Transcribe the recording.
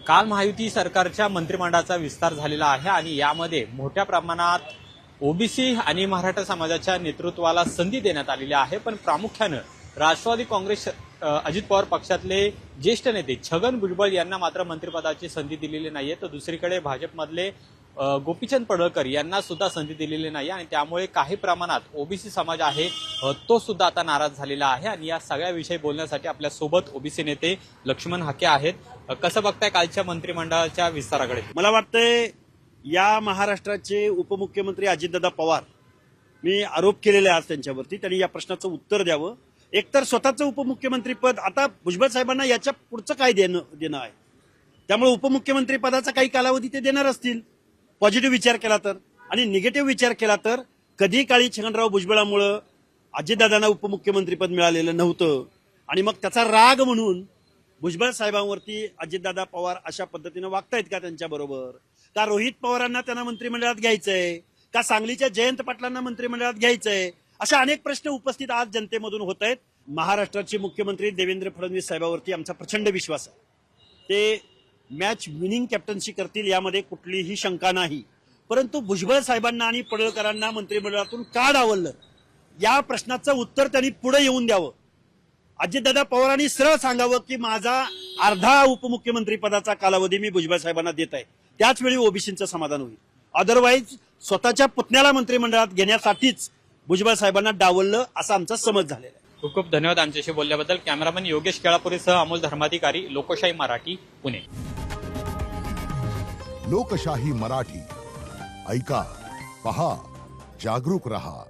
काल महायुती सरकारच्या मंत्रिमंडळाचा विस्तार झालेला आहे आणि यामध्ये मोठ्या प्रमाणात ओबीसी आणि मराठा समाजाच्या नेतृत्वाला संधी देण्यात आलेली आहे। पण प्रामुख्याने राष्ट्रवादी काँग्रेस अजित पवार पक्षातले ज्येष्ठ नेते छगन भुजबळ यांना मात्र मंत्रिपदाची संधी दिलेली नाहीये, तर दुसरीकडे भाजपमधले गोपीचंद पडळकर यांना सुद्धा संधी दिलेली नाही आणि त्यामुळे काही प्रमाणात ओबीसी समाज आहे तो सुद्धा आता नाराज झालेला आहे। आणि या सगळ्या विषयी बोलण्यासाठी आपल्या सोबत ओबीसी नेते लक्ष्मण हाके आहेत। कसं बघताय कालच्या मंत्रिमंडळाच्या विस्ताराकडे? मला वाटतंय या महाराष्ट्राचे उपमुख्यमंत्री अजितदादा पवार, मी आरोप केलेले आज त्यांच्यावरती, त्यांनी या प्रश्नाचं उत्तर द्यावं। एकतर स्वतःचं उपमुख्यमंत्री पद आता भुजबळ साहेबांना याच्या पुढचं काय देणं आहे, त्यामुळे उपमुख्यमंत्री पदाचा काही कालावधी ते देणार असतील, पॉझिटिव्ह विचार केला तर। आणि निगेटिव्ह विचार केला तर कधी काळी छगनराव भुजबळामुळे अजितदादांना उपमुख्यमंत्रीपद मिळालेलं नव्हतं आणि मग त्याचा राग म्हणून भुजबळ साहेबांवरती अजितदादा पवार अशा पद्धतीनं वागतायत का त्यांच्याबरोबर? का रोहित पवारांना त्यांना मंत्रिमंडळात घ्यायचंय, का सांगलीच्या जयंत पाटलांना मंत्रिमंडळात घ्यायचंय, अशा अनेक प्रश्न उपस्थित आज जनतेमधून होत आहेत। महाराष्ट्राचे मुख्यमंत्री देवेंद्र फडणवीस साहेबांवरती आमचा प्रचंड विश्वास आहे, ते मॅच विनिंग कॅप्टन्सी करतील यामध्ये कुठलीही शंका नाही। परंतु भुजबळ साहेबांना आणि पडळकरांना मंत्रिमंडळातून का डावललं या प्रश्नाचं उत्तर त्यांनी पुढे येऊन द्यावं। अजितदादा पवारांनी सरळ सांगावं की माझा अर्धा उपमुख्यमंत्री पदाचा कालावधी मी भुजबळ साहेबांना देत आहे, त्याच वेळी ओबीसींचं समाधान होईल। अदरवाईज स्वतःच्या पुतण्याला मंत्रिमंडळात घेण्यासाठीच भुजबळ साहेबांना डावललं असा आमचा समज झालेला आहे। खूप खूप धन्यवाद आमच्याशी बोलल्याबद्दल। कॅमेरामॅन योगेश केळापुरेसह अमोल धर्माधिकारी, लोकशाही मराठी, पुणे। लोकशाही मराठी ऐका, पहा, जागरूक रहा।